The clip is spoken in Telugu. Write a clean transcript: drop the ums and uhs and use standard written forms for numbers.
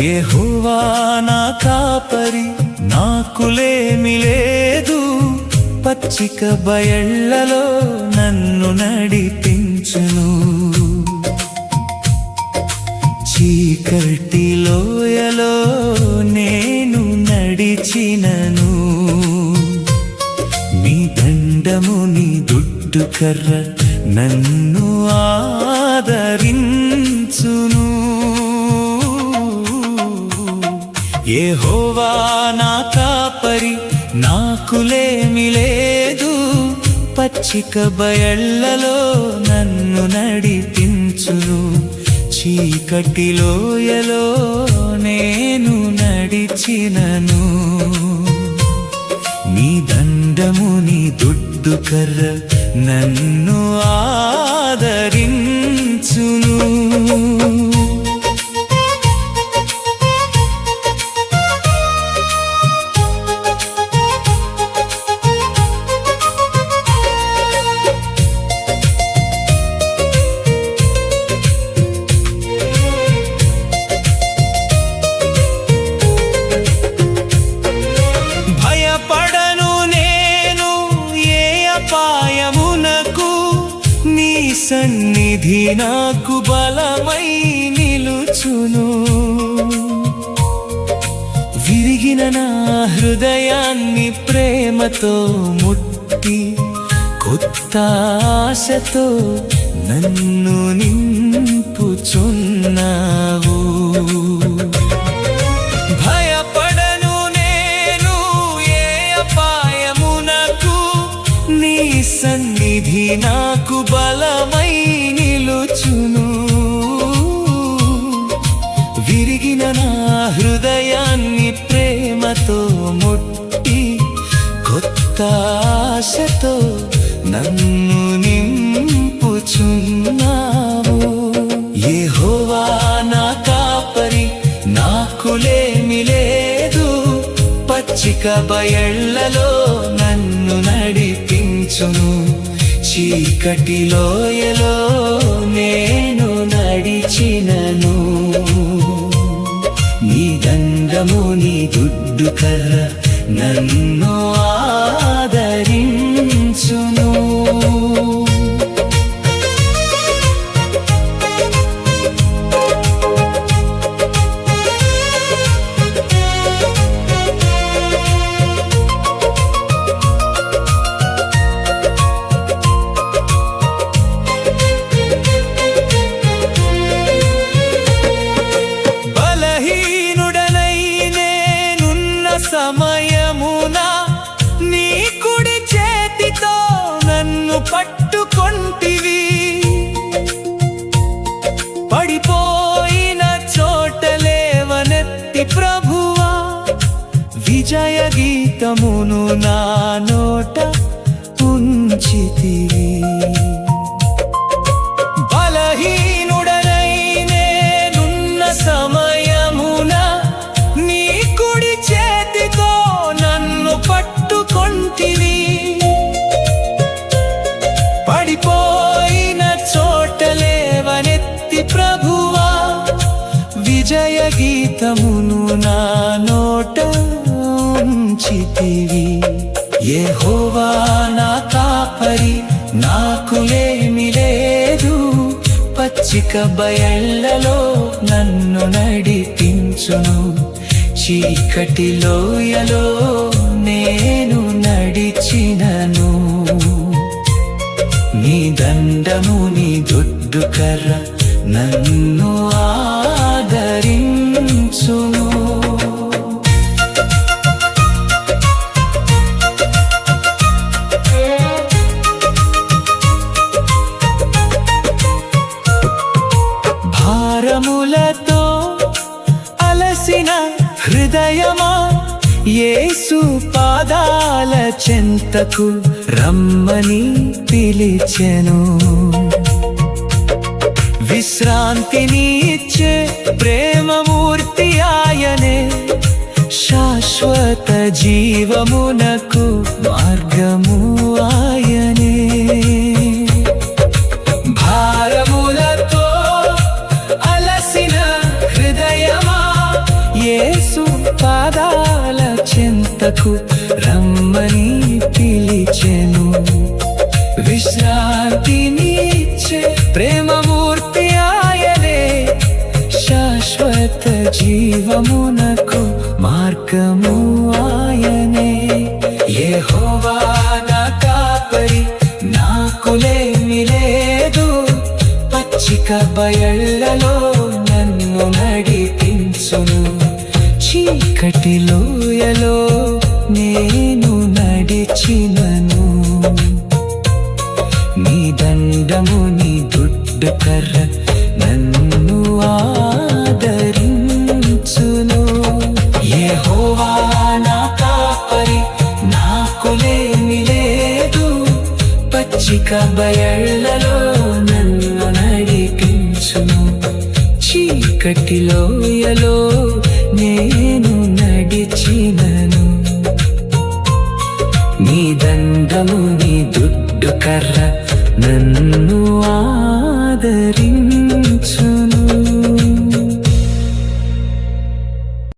యెహోవా నా కాపరి, నాకులేమి లేదు. పచ్చిక బయళ్లలో నన్ను నడిపించును. చీకటి లోయలో నేను నడిచినను. నీ దండము నీ దుడ్డు కర్ర నన్ను ఆదరించును. యెహోవా నా కాపరి, నాకులేమి లేదు. పచ్చిక బయళ్లలో నన్ను నడిపించును. చీకటి లోయలో నేను నడిచినను. నీ దండము నీ దుడ్డు కర్ర నన్ను ఆదరించును. అపాయమునకు నీ సన్నిధి నాకు బలమై నిలుచును. విరిగిన నా హృదయాన్ని ప్రేమతో ముట్టి కొత్త ఆశతో నన్ను నింపుచున్నావు. నీ సన్నిధి నాకు బలమై నిలుచును. విరిగిన నా హృదయాన్ని ప్రేమతో ముట్టి కొత్త ఆశతో నన్ను నింపుచున్నావు. యెహోవా నా కాపరి, నాకులేమి లేదు. పచ్చిక బయళ్లలో నన్ను నడిపించును. చీకటి లోయలో నేను నడిచినను. నీ దండము నీ దుడ్డు కర్ర నన్ను ఆదరించును. సమయమున నీ కుడి చేతితో నన్ను పట్టుకొంటివి. పడిపోయిన చోట లేవనెత్తి ప్రభువా, విజయ గీతమును నా నోట ఉంచితివి. బలహీనుడనై నేనున్న సమయమున నీ కుడి చేతితో నన్ను పట్టుకొంటివి. పడిపోయిన చోట లేవనెత్తి ప్రభువా, విజయ గీతమును నా నోట ఉంచితివి. యెహోవా నా కాపరి, నాకులేమి లేదు. పచ్చిక బయళ్లలో నన్ను నడిపించును. చీకటి లోయలో నేను నడిచినను. నీ దండము నీ దుడ్డు కర్ర నన్ను ఆదరించును. భారములతో అలసిన హృదయమా, యేసు పాదాల చెంతకు రమ్మని పిలిచెను. విశ్రాంతిని ఇచ్చే ప్రేమమూర్తి ఆయనే. శాశ్వత జీవమునకు మార్గము ఆయనే. భారములతో అలసిన హృదయమా, వద్దకు రమ్మని పిలిచెను. విశ్రాంతినిచ్చే ప్రేమమూర్తి ఆయనే, శాశ్వత జీవమునకు మార్గము ఆయనే. యెహోవా నా కాపరి, నాకు లేమి లేదు. పచ్చిక బయళ్ళలో నన్ను నడిపించును. చీకటి లోయలో నేను నడిచినను, నీ దండము నీ దుడ్డు కర్ర నన్ను ఆదరించును. యెహోవా నా కాపరి, నాకు లేమి లేదు. పచ్చిక బయళ్ళలో నన్ను నడిపించును. చీకటి లోయలో నేను నడిచినను, నీ దండము నీ దుడ్డు కర్ర నన్ను ఆదరించును.